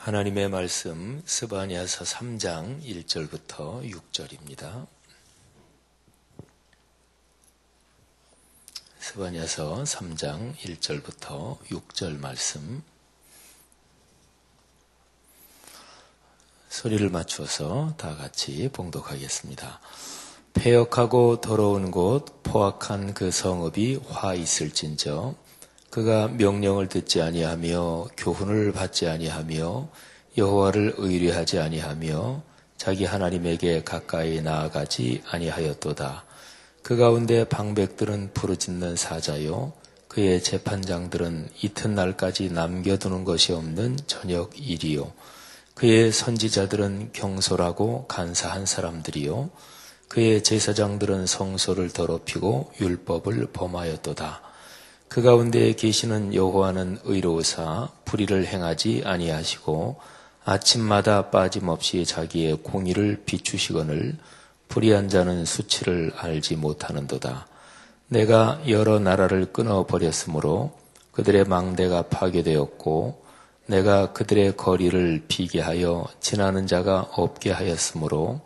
하나님의 말씀 스바냐서 3장 1절부터 6절입니다. 스바냐서 3장 1절부터 6절 말씀 소리를 맞추어서 다 같이 봉독하겠습니다. 패역하고 더러운 곳 포악한 그 성읍이 화 있을진저 그가 명령을 듣지 아니하며 교훈을 받지 아니하며 여호와를 의뢰하지 아니하며 자기 하나님에게 가까이 나아가지 아니하였도다. 그 가운데 방백들은 부르짖는 사자요 그의 재판장들은 이튿날까지 남겨두는 것이 없는 저녁 일이요 그의 선지자들은 경솔하고 간사한 사람들이요 그의 제사장들은 성소를 더럽히고 율법을 범하였도다. 그 가운데 계시는 여호와는 의로우사 불의를 행하지 아니하시고 아침마다 빠짐없이 자기의 공의를 비추시거늘 불의한 자는 수치를 알지 못하는도다. 내가 여러 나라를 끊어버렸으므로 그들의 망대가 파괴되었고 내가 그들의 거리를 비게 하여 지나는 자가 없게 하였으므로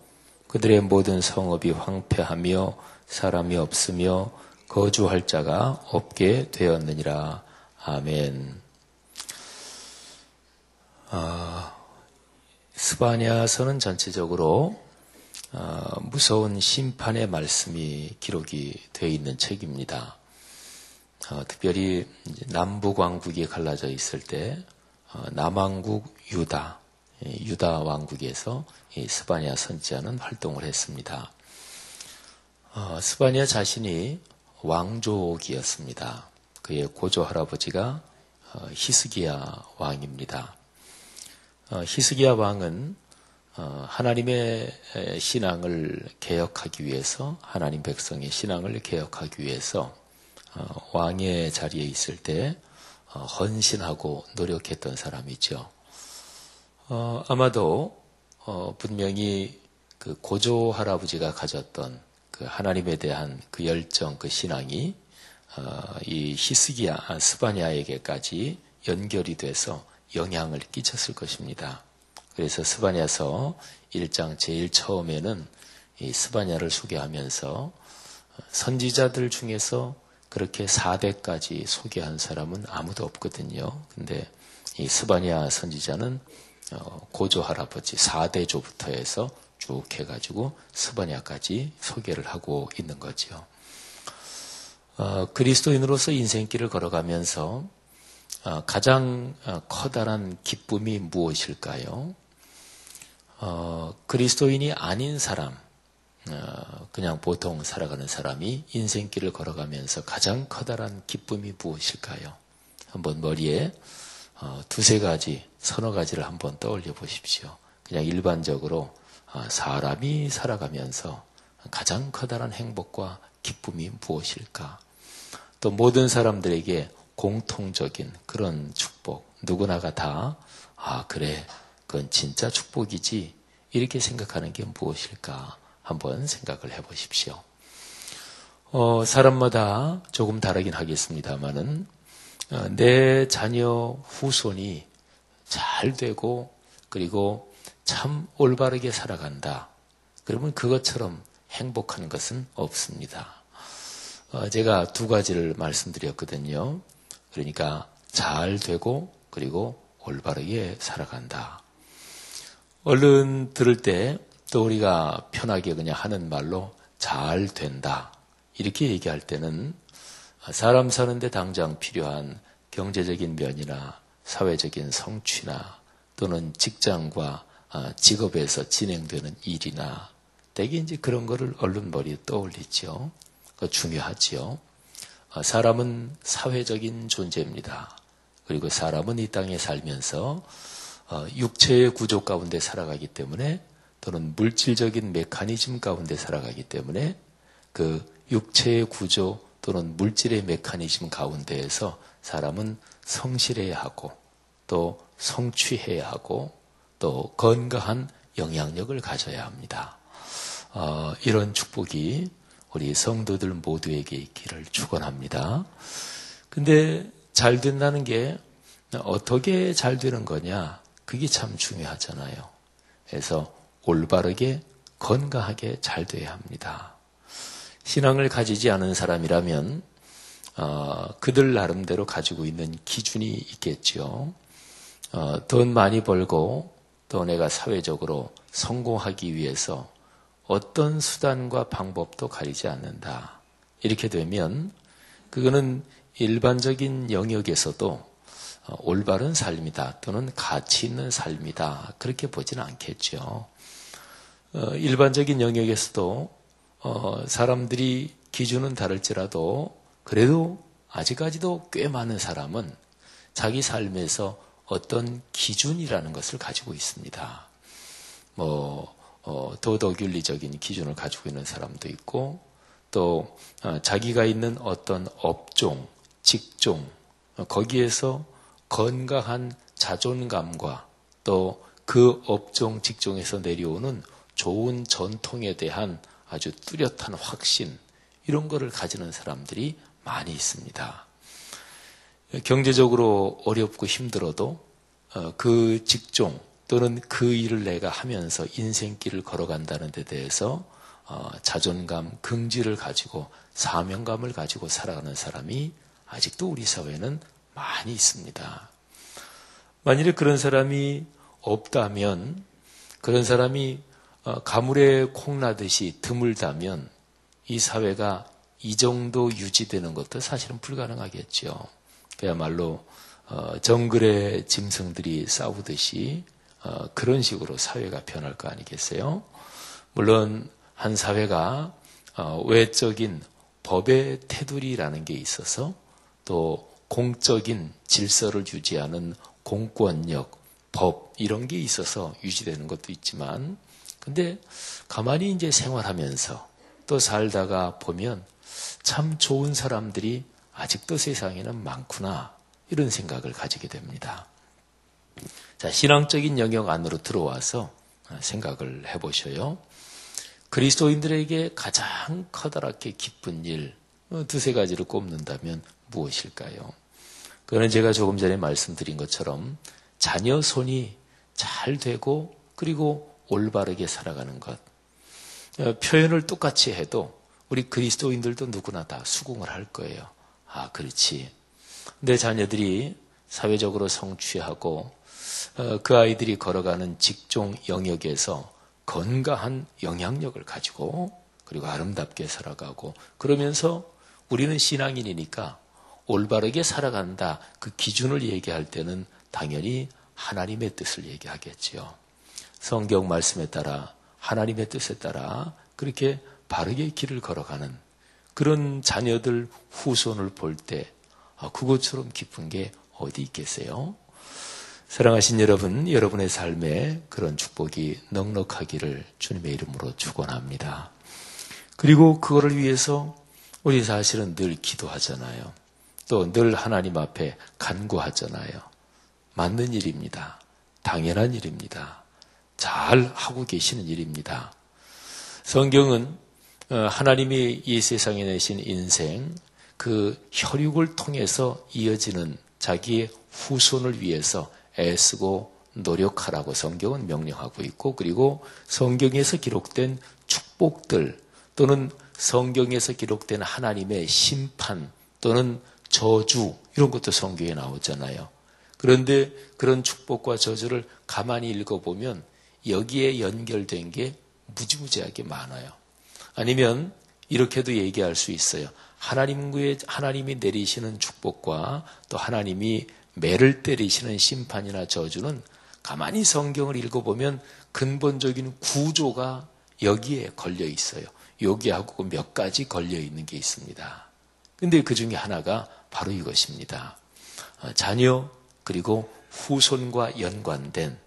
그들의 모든 성읍이 황폐하며 사람이 없으며 거주할 자가 없게 되었느니라. 아멘. 스바냐서는 전체적으로 무서운 심판의 말씀이 기록이 되어 있는 책입니다. 특별히 남북 왕국이 갈라져 있을 때 남왕국 유다 왕국에서 이 스바냐 선지자는 활동을 했습니다. 스바냐 자신이 왕족이었습니다. 그의 고조 할아버지가 히스기야 왕입니다. 히스기야 왕은 하나님의 신앙을 개혁하기 위해서 하나님 백성의 신앙을 개혁하기 위해서 왕의 자리에 있을 때 헌신하고 노력했던 사람이죠. 아마도 분명히 그 고조 할아버지가 가졌던 그 하나님에 대한 그 열정, 그 신앙이 이 히스기야, 스바냐에게까지 연결이 돼서 영향을 끼쳤을 것입니다. 그래서 스바냐서 1장 제일 처음에는 이 스바냐를 소개하면서 선지자들 중에서 그렇게 4대까지 소개한 사람은 아무도 없거든요. 근데 이 스바냐 선지자는 고조 할아버지 4대조부터 해서 쭉 해가지고 스바냐까지 소개를 하고 있는 거죠. 그리스도인으로서 인생길을 걸어가면서 가장 커다란 기쁨이 무엇일까요? 그리스도인이 아닌 사람, 그냥 보통 살아가는 사람이 인생길을 걸어가면서 가장 커다란 기쁨이 무엇일까요? 한번 머리에 두세 가지, 서너 가지를 한번 떠올려 보십시오. 그냥 일반적으로 사람이 살아가면서 가장 커다란 행복과 기쁨이 무엇일까? 또 모든 사람들에게 공통적인 그런 축복, 누구나가 다 그래, 그건 진짜 축복이지 이렇게 생각하는 게 무엇일까? 한번 생각을 해보십시오. 사람마다 조금 다르긴 하겠습니다만은 내 자녀 후손이 잘 되고 그리고 참 올바르게 살아간다. 그러면 그것처럼 행복한 것은 없습니다. 제가 두 가지를 말씀드렸거든요. 그러니까 잘 되고 그리고 올바르게 살아간다. 얼른 들을 때 또 우리가 편하게 그냥 하는 말로 잘 된다. 이렇게 얘기할 때는 사람 사는데 당장 필요한 경제적인 면이나 사회적인 성취나 또는 직장과 직업에서 진행되는 일이나 대개 이제 그런 거를 얼른 머리에 떠올리죠. 그거 중요하지요. 사람은 사회적인 존재입니다. 그리고 사람은 이 땅에 살면서 육체의 구조 가운데 살아가기 때문에 또는 물질적인 메커니즘 가운데 살아가기 때문에 그 육체의 구조 또는 물질의 메커니즘 가운데에서 사람은 성실해야 하고 또 성취해야 하고 또 건강한 영향력을 가져야 합니다. 이런 축복이 우리 성도들 모두에게 있기를 축원합니다. 근데 잘 된다는 게 어떻게 잘 되는 거냐? 그게 참 중요하잖아요. 그래서 올바르게 건강하게 잘 돼야 합니다. 신앙을 가지지 않은 사람이라면 그들 나름대로 가지고 있는 기준이 있겠죠. 돈 많이 벌고 또 내가 사회적으로 성공하기 위해서 어떤 수단과 방법도 가리지 않는다. 이렇게 되면 그거는 일반적인 영역에서도 올바른 삶이다 또는 가치 있는 삶이다 그렇게 보지는 않겠죠. 일반적인 영역에서도 사람들이 기준은 다를지라도 그래도 아직까지도 꽤 많은 사람은 자기 삶에서 어떤 기준이라는 것을 가지고 있습니다. 도덕윤리적인 기준을 가지고 있는 사람도 있고 또 자기가 있는 어떤 업종, 직종 거기에서 건강한 자존감과 또 그 업종, 직종에서 내려오는 좋은 전통에 대한 아주 뚜렷한 확신 이런 거를 가지는 사람들이 많이 있습니다. 경제적으로 어렵고 힘들어도 그 직종 또는 그 일을 내가 하면서 인생길을 걸어간다는 데 대해서 자존감, 긍지를 가지고 사명감을 가지고 살아가는 사람이 아직도 우리 사회에는 많이 있습니다. 만일에 그런 사람이 없다면 그런 사람이 가물에 콩나듯이 드물다면 이 사회가 이 정도 유지되는 것도 사실은 불가능하겠죠. 그야말로 정글의 짐승들이 싸우듯이 그런 식으로 사회가 변할 거 아니겠어요? 물론 한 사회가 외적인 법의 테두리라는 게 있어서 또 공적인 질서를 유지하는 공권력, 법 이런 게 있어서 유지되는 것도 있지만 근데 가만히 이제 생활하면서 또 살다가 보면 참 좋은 사람들이 아직도 세상에는 많구나 이런 생각을 가지게 됩니다. 자, 신앙적인 영역 안으로 들어와서 생각을 해보셔요. 그리스도인들에게 가장 커다랗게 기쁜 일 두세 가지를 꼽는다면 무엇일까요? 그거는 제가 조금 전에 말씀드린 것처럼 자녀 손이 잘 되고 그리고 올바르게 살아가는 것. 표현을 똑같이 해도 우리 그리스도인들도 누구나 다 수긍을 할 거예요. 아, 그렇지. 내 자녀들이 사회적으로 성취하고 그 아이들이 걸어가는 직종 영역에서 건강한 영향력을 가지고 그리고 아름답게 살아가고 그러면서 우리는 신앙인이니까 올바르게 살아간다. 그 기준을 얘기할 때는 당연히 하나님의 뜻을 얘기하겠지요. 성경 말씀에 따라 하나님의 뜻에 따라 그렇게 바르게 길을 걸어가는 그런 자녀들 후손을 볼 때 그것처럼 기쁜 게 어디 있겠어요? 사랑하신 여러분, 여러분의 삶에 그런 축복이 넉넉하기를 주님의 이름으로 축원합니다. 그리고 그거를 위해서 우리 사실은 늘 기도하잖아요. 또 늘 하나님 앞에 간구하잖아요. 맞는 일입니다. 당연한 일입니다. 잘 하고 계시는 일입니다. 성경은 하나님이 이 세상에 내신 인생, 그 혈육을 통해서 이어지는 자기의 후손을 위해서 애쓰고 노력하라고 성경은 명령하고 있고 그리고 성경에서 기록된 축복들 또는 성경에서 기록된 하나님의 심판 또는 저주 이런 것도 성경에 나오잖아요. 그런데 그런 축복과 저주를 가만히 읽어보면 여기에 연결된 게 무지무지하게 많아요. 아니면 이렇게도 얘기할 수 있어요. 하나님이 내리시는 축복과 또 하나님이 매를 때리시는 심판이나 저주는 가만히 성경을 읽어보면 근본적인 구조가 여기에 걸려 있어요. 여기하고 몇 가지 걸려 있는 게 있습니다. 근데 그 중에 하나가 바로 이것입니다. 자녀 그리고 후손과 연관된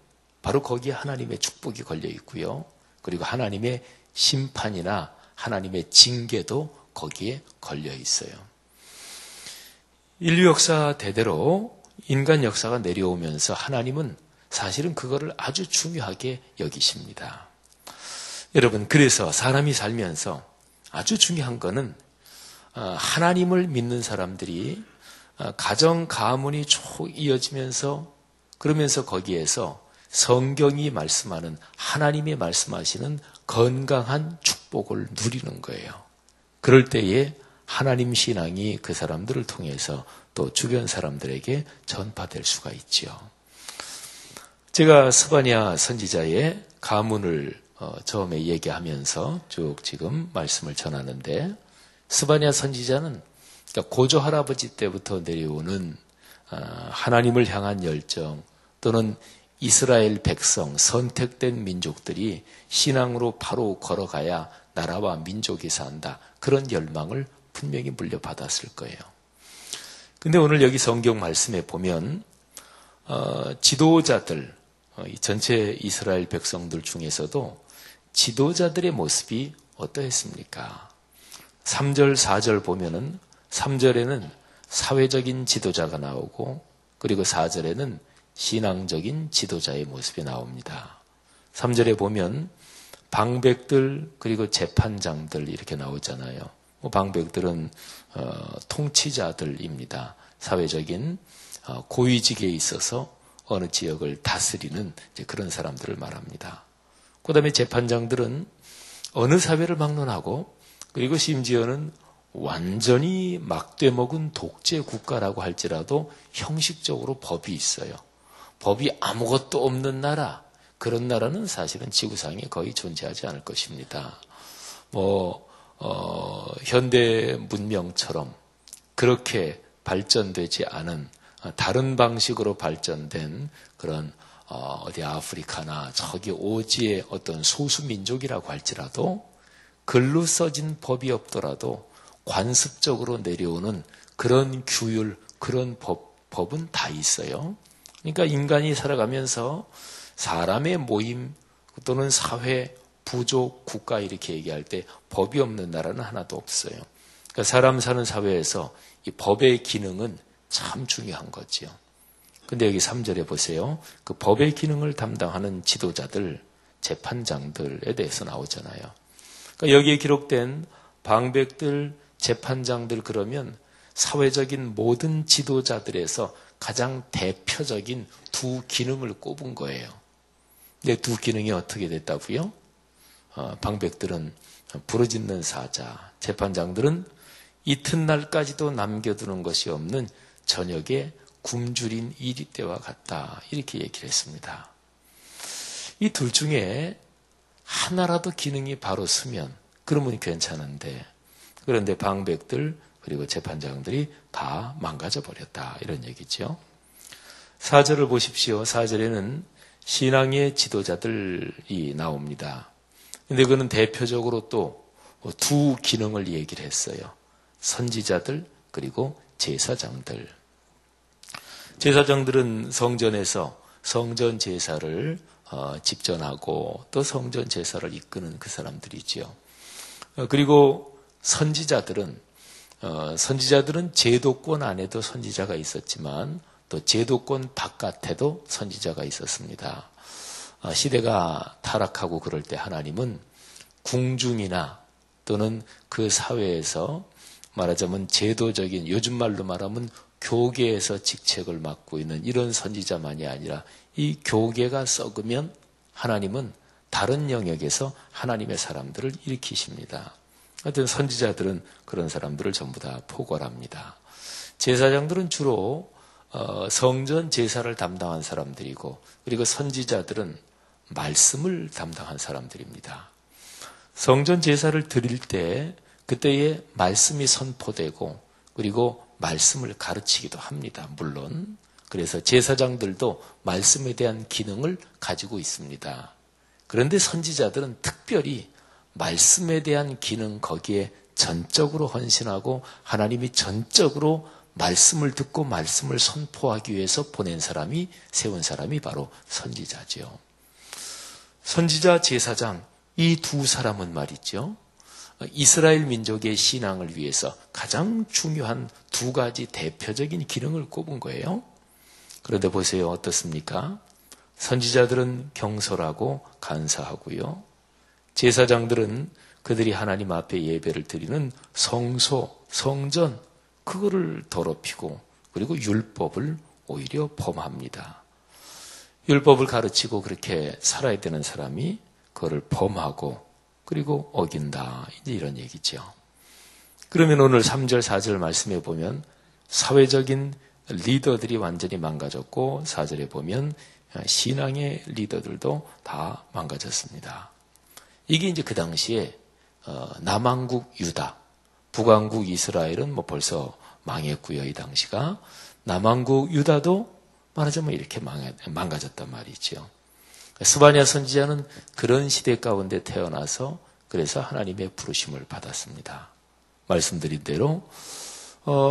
바로 거기에 하나님의 축복이 걸려 있고요. 그리고 하나님의 심판이나 하나님의 징계도 거기에 걸려 있어요. 인류 역사 대대로 인간 역사가 내려오면서 하나님은 사실은 그거를 아주 중요하게 여기십니다. 여러분, 그래서 사람이 살면서 아주 중요한 거는 하나님을 믿는 사람들이 가정 가문이 쭉 이어지면서 그러면서 거기에서 성경이 말씀하는 하나님이 말씀하시는 건강한 축복을 누리는 거예요. 그럴 때에 하나님 신앙이 그 사람들을 통해서 또 주변 사람들에게 전파될 수가 있지요. 제가 스바냐 선지자의 가문을 처음에 얘기하면서 쭉 지금 말씀을 전하는데, 스바냐 선지자는 그러니까 고조 할아버지 때부터 내려오는 하나님을 향한 열정, 또는 이스라엘 백성, 선택된 민족들이 신앙으로 바로 걸어가야 나라와 민족이 산다, 그런 열망을 분명히 물려받았을 거예요. 근데 오늘 여기 성경 말씀에 보면 지도자들, 전체 이스라엘 백성들 중에서도 지도자들의 모습이 어떠했습니까? 3절, 4절 보면은 3절에는 사회적인 지도자가 나오고, 그리고 4절에는 신앙적인 지도자의 모습이 나옵니다. 3절에 보면 방백들 그리고 재판장들 이렇게 나오잖아요. 방백들은 통치자들입니다. 사회적인 고위직에 있어서 어느 지역을 다스리는 그런 사람들을 말합니다. 그 다음에 재판장들은 어느 사회를 막론하고, 그리고 심지어는 완전히 막되먹은 독재 국가라고 할지라도 형식적으로 법이 있어요. 법이 아무것도 없는 나라, 그런 나라는 사실은 지구상에 거의 존재하지 않을 것입니다. 현대 문명처럼 그렇게 발전되지 않은 다른 방식으로 발전된 그런 어디 아프리카나 저기 오지의 어떤 소수민족이라고 할지라도 글로 써진 법이 없더라도 관습적으로 내려오는 그런 규율, 그런 법은 다 있어요. 그러니까 인간이 살아가면서 사람의 모임 또는 사회, 부족, 국가 이렇게 얘기할 때 법이 없는 나라는 하나도 없어요. 그러니까 사람 사는 사회에서 이 법의 기능은 참 중요한 거지요. 근데 여기 3절에 보세요. 그 법의 기능을 담당하는 지도자들, 재판장들에 대해서 나오잖아요. 그러니까 여기에 기록된 방백들, 재판장들, 그러면 사회적인 모든 지도자들에서 가장 대표적인 두 기능을 꼽은 거예요. 근데 두 기능이 어떻게 됐다고요? 방백들은 부르짖는 사자, 재판장들은 이튿날까지도 남겨두는 것이 없는 저녁에 굶주린 이리떼와 같다, 이렇게 얘기를 했습니다. 이 둘 중에 하나라도 기능이 바로 서면 그러면 괜찮은데, 그런데 방백들 그리고 재판장들이 다 망가져 버렸다, 이런 얘기죠. 4절을 보십시오. 4절에는 신앙의 지도자들이 나옵니다. 근데 그는 대표적으로 또 두 기능을 얘기를 했어요. 선지자들 그리고 제사장들. 제사장들은 성전에서 성전 제사를 집전하고 또 성전 제사를 이끄는 그 사람들이지요. 그리고 선지자들은 제도권 안에도 선지자가 있었지만 또 제도권 바깥에도 선지자가 있었습니다. 시대가 타락하고 그럴 때 하나님은 궁중이나 또는 그 사회에서 말하자면 제도적인, 요즘 말로 말하면 교계에서 직책을 맡고 있는 이런 선지자만이 아니라 이 교계가 썩으면 하나님은 다른 영역에서 하나님의 사람들을 일으키십니다. 하여튼 선지자들은 그런 사람들을 전부 다 포괄합니다. 제사장들은 주로 성전 제사를 담당한 사람들이고, 그리고 선지자들은 말씀을 담당한 사람들입니다. 성전 제사를 드릴 때 그때에 말씀이 선포되고, 그리고 말씀을 가르치기도 합니다. 물론 그래서 제사장들도 말씀에 대한 기능을 가지고 있습니다. 그런데 선지자들은 특별히 말씀에 대한 기능, 거기에 전적으로 헌신하고 하나님이 전적으로 말씀을 듣고 말씀을 선포하기 위해서 세운 사람이 바로 선지자죠. 선지자, 제사장, 이 두 사람은 말이죠, 이스라엘 민족의 신앙을 위해서 가장 중요한 두 가지 대표적인 기능을 꼽은 거예요. 그런데 보세요. 어떻습니까? 선지자들은 경솔하고 간사하고요. 제사장들은 그들이 하나님 앞에 예배를 드리는 성소, 성전, 그거를 더럽히고, 그리고 율법을 오히려 범합니다. 율법을 가르치고 그렇게 살아야 되는 사람이 그거를 범하고 그리고 어긴다. 이제 이런 얘기죠. 그러면 오늘 3절, 4절 말씀해 보면 사회적인 리더들이 완전히 망가졌고 4절에 보면 신앙의 리더들도 다 망가졌습니다. 이게 이제 그 당시에 남왕국 유다, 북왕국 이스라엘은 뭐 벌써 망했고요. 이 당시가 남왕국 유다도 말하자면 이렇게 망가졌단 말이죠. 스바냐 선지자는 그런 시대 가운데 태어나서 그래서 하나님의 부르심을 받았습니다. 말씀드린 대로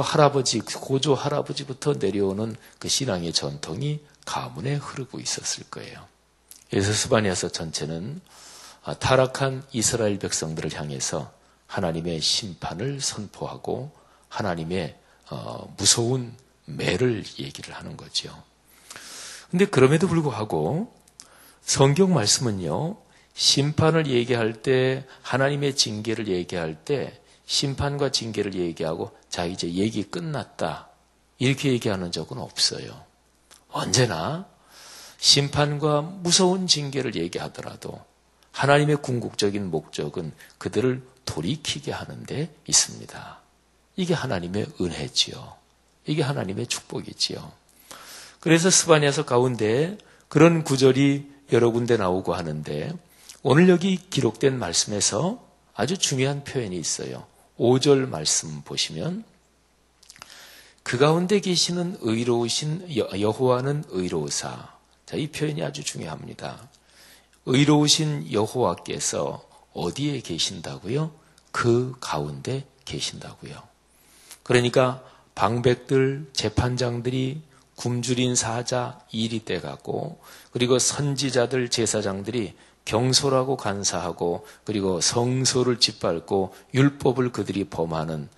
할아버지, 고조 할아버지부터 내려오는 그 신앙의 전통이 가문에 흐르고 있었을 거예요. 그래서 스바냐서 전체는 타락한 이스라엘 백성들을 향해서 하나님의 심판을 선포하고 하나님의 무서운 매를 얘기를 하는 거죠. 근데 그럼에도 불구하고 성경 말씀은요, 심판을 얘기할 때, 하나님의 징계를 얘기할 때, 심판과 징계를 얘기하고, 자, 이제 얘기 끝났다. 이렇게 얘기하는 적은 없어요. 언제나 심판과 무서운 징계를 얘기하더라도 하나님의 궁극적인 목적은 그들을 돌이키게 하는 데 있습니다. 이게 하나님의 은혜지요. 이게 하나님의 축복이지요. 그래서 스바냐서 가운데 그런 구절이 여러 군데 나오고 하는데 오늘 여기 기록된 말씀에서 아주 중요한 표현이 있어요. 5절 말씀 보시면 그 가운데 계시는 의로우신 여호와는 의로우사. 자, 이 표현이 아주 중요합니다. 의로우신 여호와께서 어디에 계신다고요? 그 가운데 계신다고요. 그러니까 방백들, 재판장들이 굶주린 사자 일이 돼가고 그리고 선지자들, 제사장들이 경솔하고 간사하고 그리고 성소를 짓밟고 율법을 그들이 범하는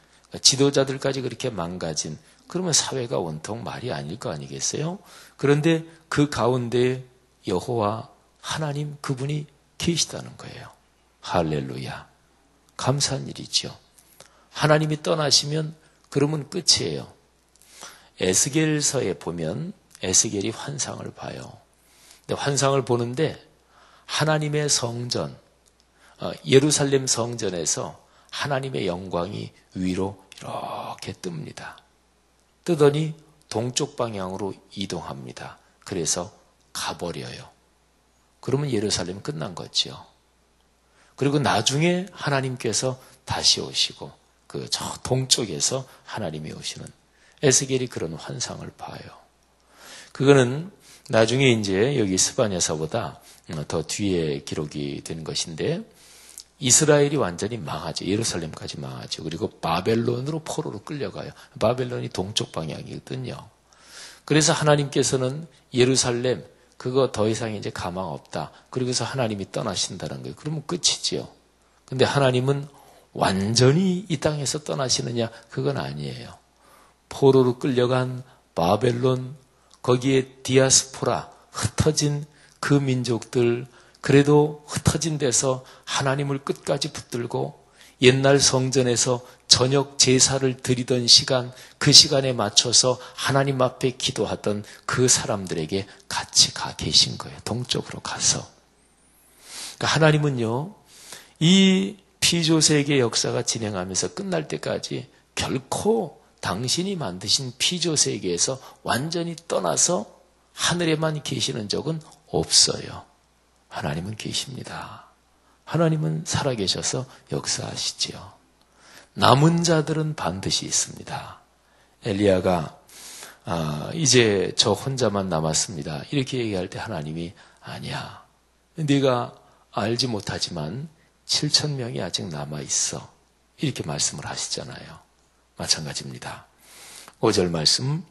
지도자들까지 그렇게 망가진 그러면 사회가 온통 말이 아닐 거 아니겠어요? 그런데 그 가운데 여호와 하나님 그분이 계시다는 거예요. 할렐루야. 감사한 일이죠. 하나님이 떠나시면 그러면 끝이에요. 에스겔서에 보면 에스겔이 환상을 봐요. 근데 환상을 보는데 하나님의 성전, 예루살렘 성전에서 하나님의 영광이 위로 이렇게 뜹니다. 뜨더니 동쪽 방향으로 이동합니다. 그래서 가버려요. 그러면 예루살렘 끝난 거죠. 그리고 나중에 하나님께서 다시 오시고 그 저 동쪽에서 하나님이 오시는 에스겔이 그런 환상을 봐요. 그거는 나중에 이제 여기 스바냐서보다 더 뒤에 기록이 된 것인데 이스라엘이 완전히 망하죠. 예루살렘까지 망하죠. 그리고 바벨론으로 포로로 끌려가요. 바벨론이 동쪽 방향이거든요. 그래서 하나님께서는 예루살렘 그거 더 이상 이제 가망 없다. 그러고서 하나님이 떠나신다는 거예요. 그러면 끝이지요. 근데 하나님은 완전히 이 땅에서 떠나시느냐? 그건 아니에요. 포로로 끌려간 바벨론, 거기에 디아스포라, 흩어진 그 민족들, 그래도 흩어진 데서 하나님을 끝까지 붙들고 옛날 성전에서 저녁 제사를 드리던 시간, 그 시간에 맞춰서 하나님 앞에 기도하던 그 사람들에게 같이 가 계신 거예요. 동쪽으로 가서. 그러니까 하나님은요, 이 피조세계 역사가 진행하면서 끝날 때까지 결코 당신이 만드신 피조세계에서 완전히 떠나서 하늘에만 계시는 적은 없어요. 하나님은 계십니다. 하나님은 살아계셔서 역사하시지요. 남은 자들은 반드시 있습니다. 엘리야가 이제 저 혼자만 남았습니다. 이렇게 얘기할 때 하나님이 아니야. 네가 알지 못하지만 7,000명이 아직 남아있어. 이렇게 말씀을 하시잖아요. 마찬가지입니다. 5절 말씀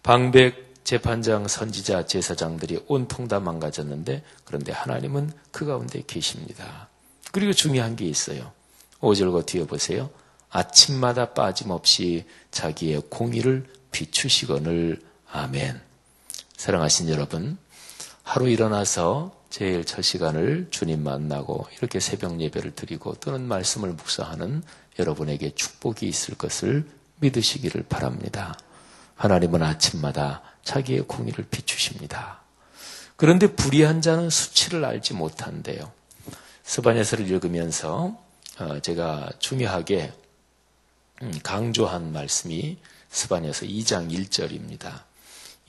방백, 재판장, 선지자, 제사장들이 온통 다 망가졌는데 그런데 하나님은 그 가운데 계십니다. 그리고 중요한 게 있어요. 5절과 뒤에 보세요. 아침마다 빠짐없이 자기의 공의를 비추시거늘. 아멘. 사랑하신 여러분, 하루 일어나서 제일 첫 시간을 주님 만나고 이렇게 새벽 예배를 드리고 또는 말씀을 묵상하는 여러분에게 축복이 있을 것을 믿으시기를 바랍니다. 하나님은 아침마다 자기의 공의를 비추십니다. 그런데 불의한 자는 수치를 알지 못한대요. 스바냐서를 읽으면서 제가 중요하게 강조한 말씀이 스바냐서 2장 1절입니다.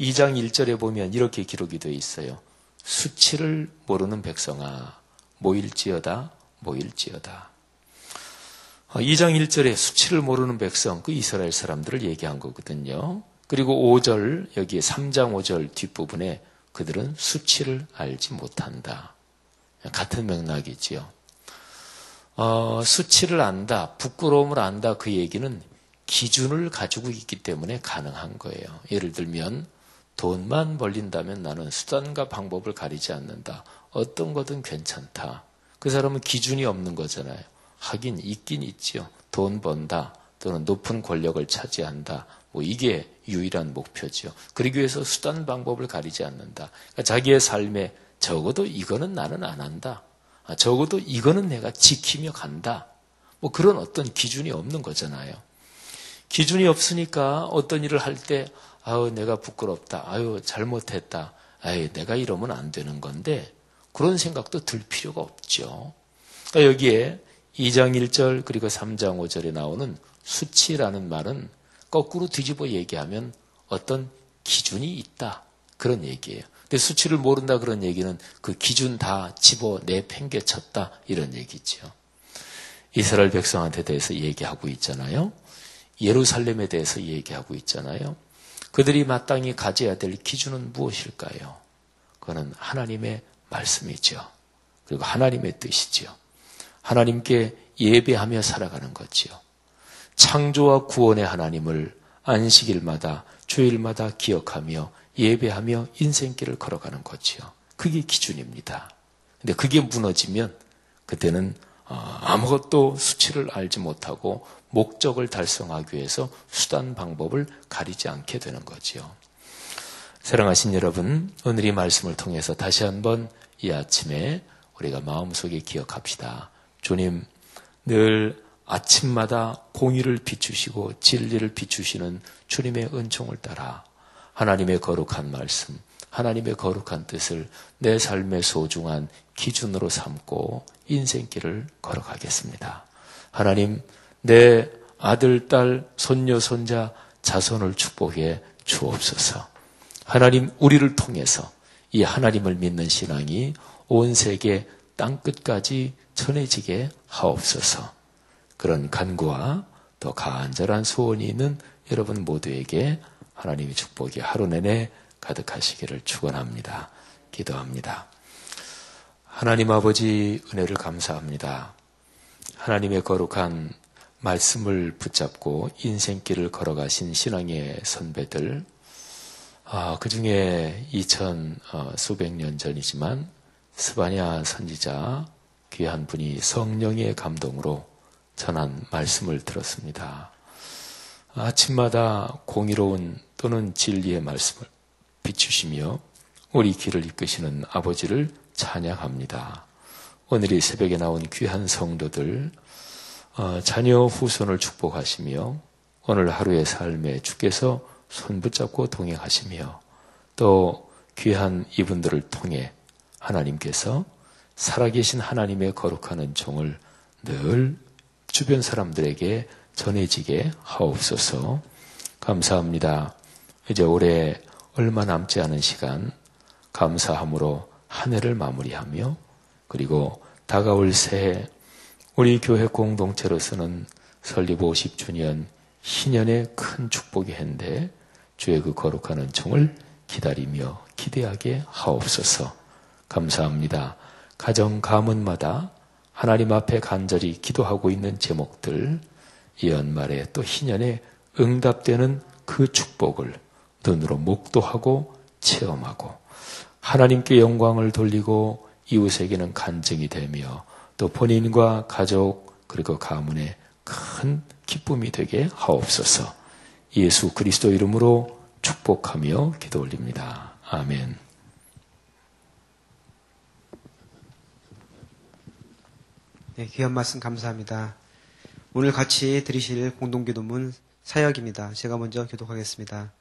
2장 1절에 보면 이렇게 기록이 되어 있어요. 수치를 모르는 백성아 모일지어다 모일지어다. 2장 1절에 수치를 모르는 백성, 그 이스라엘 사람들을 얘기한 거거든요. 그리고 5절, 여기에 3장 5절 뒷부분에 그들은 수치를 알지 못한다. 같은 맥락이지요. 수치를 안다, 부끄러움을 안다, 그 얘기는 기준을 가지고 있기 때문에 가능한 거예요. 예를 들면 돈만 벌린다면 나는 수단과 방법을 가리지 않는다. 어떤 거든 괜찮다. 그 사람은 기준이 없는 거잖아요. 하긴 있긴 있지요. 돈 번다 또는 높은 권력을 차지한다. 이게 유일한 목표지요. 그러기 위해서 수단 방법을 가리지 않는다. 그러니까 자기의 삶에 적어도 이거는 나는 안 한다. 적어도 이거는 내가 지키며 간다. 그런 어떤 기준이 없는 거잖아요. 기준이 없으니까 어떤 일을 할 때 내가 부끄럽다. 잘못했다. 내가 이러면 안 되는 건데 그런 생각도 들 필요가 없죠. 그러니까 여기에 2장 1절 그리고 3장 5절에 나오는 수치라는 말은 거꾸로 뒤집어 얘기하면 어떤 기준이 있다. 그런 얘기예요. 근데 수치를 모른다 그런 얘기는 그 기준 다 집어 내팽개쳤다. 이런 얘기죠. 이스라엘 백성한테 대해서 얘기하고 있잖아요. 예루살렘에 대해서 얘기하고 있잖아요. 그들이 마땅히 가져야 될 기준은 무엇일까요? 그거는 하나님의 말씀이죠. 그리고 하나님의 뜻이죠. 하나님께 예배하며 살아가는 거지요. 창조와 구원의 하나님을 안식일마다 주일마다 기억하며 예배하며 인생길을 걸어가는 거지요. 그게 기준입니다. 근데 그게 무너지면 그때는 아무것도 수치를 알지 못하고 목적을 달성하기 위해서 수단 방법을 가리지 않게 되는 거지요. 사랑하신 여러분, 오늘 이 말씀을 통해서 다시 한번 이 아침에 우리가 마음속에 기억합시다. 주님, 늘 아침마다 공의를 비추시고 진리를 비추시는 주님의 은총을 따라 하나님의 거룩한 말씀, 하나님의 거룩한 뜻을 내 삶의 소중한 기준으로 삼고 인생길을 걸어가겠습니다. 하나님, 내 아들, 딸, 손녀, 손자, 자손을 축복해 주옵소서. 하나님, 우리를 통해서 이 하나님을 믿는 신앙이 온 세계 땅끝까지 전해지게 하옵소서. 그런 간구와 또 간절한 소원이 있는 여러분 모두에게 하나님의 축복이 하루 내내 가득하시기를 축원합니다. 기도합니다. 하나님 아버지 은혜를 감사합니다. 하나님의 거룩한 말씀을 붙잡고 인생길을 걸어가신 신앙의 선배들, 그 중에 2000 수백 년 전이지만 스바냐 선지자 귀한 분이 성령의 감동으로 전한 말씀을 들었습니다. 아침마다 공의로운 또는 진리의 말씀을 비추시며 우리 길을 이끄시는 아버지를 찬양합니다. 오늘 이 새벽에 나온 귀한 성도들, 자녀 후손을 축복하시며 오늘 하루의 삶에 주께서 손붙잡고 동행하시며 또 귀한 이분들을 통해 하나님께서 살아계신 하나님의 거룩한 은총을 늘 주변 사람들에게 전해지게 하옵소서. 감사합니다. 이제 올해 얼마 남지 않은 시간 감사함으로 한 해를 마무리하며 그리고 다가올 새해 우리 교회 공동체로서는 설립 50주년 희년의 큰 축복이 한데 주의 그 거룩한 은총을 기다리며 기대하게 하옵소서. 감사합니다. 가정 가문마다 하나님 앞에 간절히 기도하고 있는 제목들, 이 연말에 또 희년에 응답되는 그 축복을 눈으로 목도하고 체험하고 하나님께 영광을 돌리고 이웃에게는 간증이 되며 또 본인과 가족 그리고 가문에 큰 기쁨이 되게 하옵소서. 예수 그리스도 이름으로 축복하며 기도 올립니다. 아멘. 네, 귀한 말씀 감사합니다. 오늘 같이 들으실 공동기도문 사역입니다. 제가 먼저 교독하겠습니다.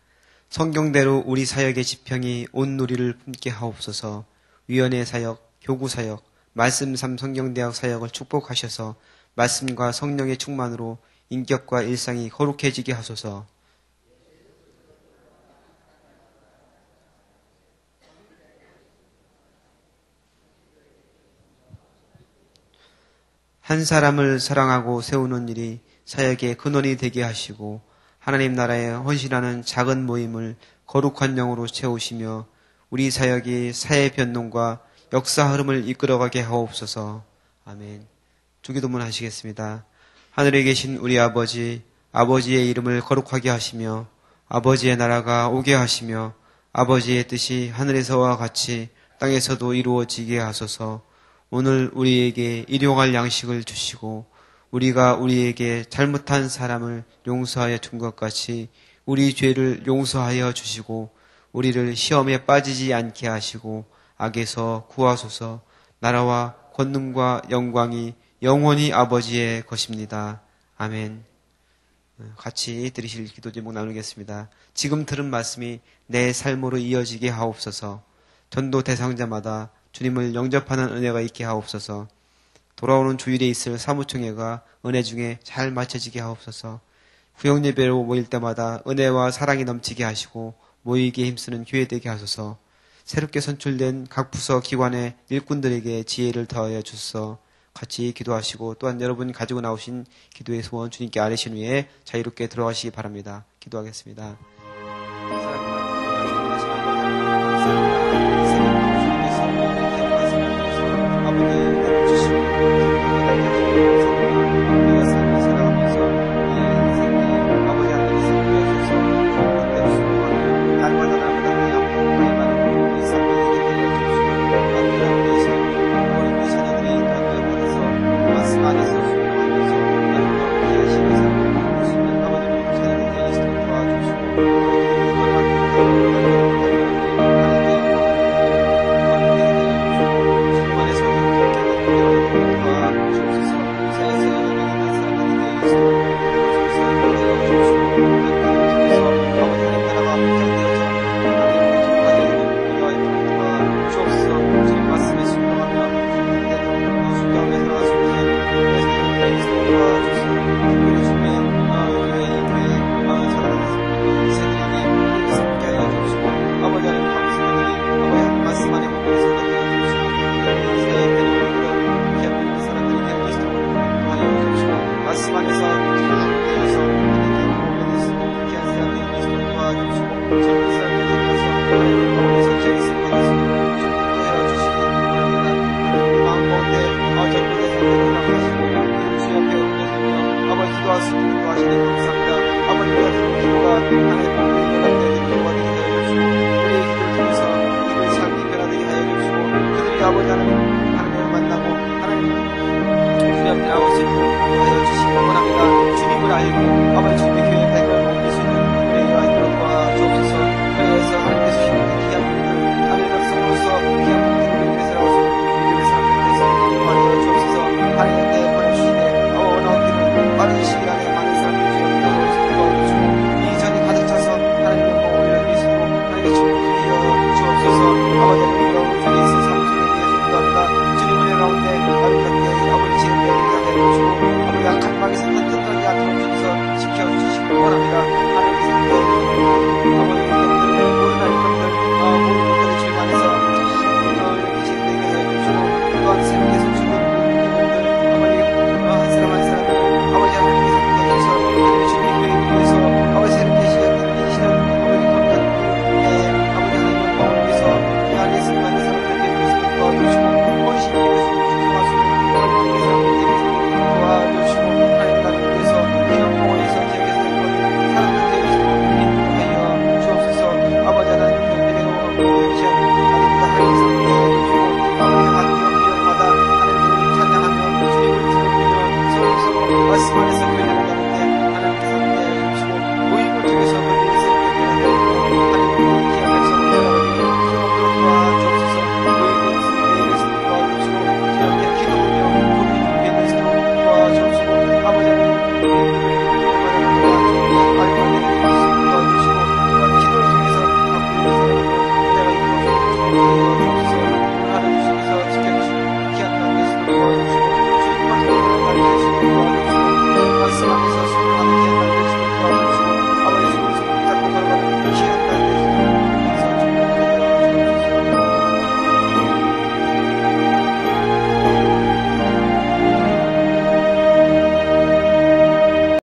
성경대로 우리 사역의 지평이 온 누리를 품게 하옵소서. 위원회 사역, 교구 사역, 말씀 3 성경대학 사역을 축복하셔서 말씀과 성령의 충만으로 인격과 일상이 거룩해지게 하소서. 한 사람을 사랑하고 세우는 일이 사역의 근원이 되게 하시고 하나님 나라에 헌신하는 작은 모임을 거룩한 영으로 채우시며 우리 사역이 사회 변론과 역사 흐름을 이끌어가게 하옵소서. 아멘. 주기도문 하시겠습니다. 하늘에 계신 우리 아버지, 아버지의 이름을 거룩하게 하시며 아버지의 나라가 오게 하시며 아버지의 뜻이 하늘에서와 같이 땅에서도 이루어지게 하소서. 오늘 우리에게 일용할 양식을 주시고 우리가 우리에게 잘못한 사람을 용서하여 준 것 같이 우리 죄를 용서하여 주시고 우리를 시험에 빠지지 않게 하시고 악에서 구하소서. 나라와 권능과 영광이 영원히 아버지의 것입니다. 아멘. 같이 드리실 기도 제목 나누겠습니다. 지금 들은 말씀이 내 삶으로 이어지게 하옵소서. 전도 대상자마다 주님을 영접하는 은혜가 있게 하옵소서. 돌아오는 주일에 있을 사무총회가 은혜 중에 잘 마쳐지게 하옵소서. 구역예배로 모일 때마다 은혜와 사랑이 넘치게 하시고 모이기에 힘쓰는 교회 되게 하소서. 새롭게 선출된 각 부서 기관의 일꾼들에게 지혜를 더하여 주소서. 같이 기도하시고 또한 여러분 가지고 나오신 기도의 소원 주님께 아뢰신 후에 자유롭게 들어가시기 바랍니다. 기도하겠습니다.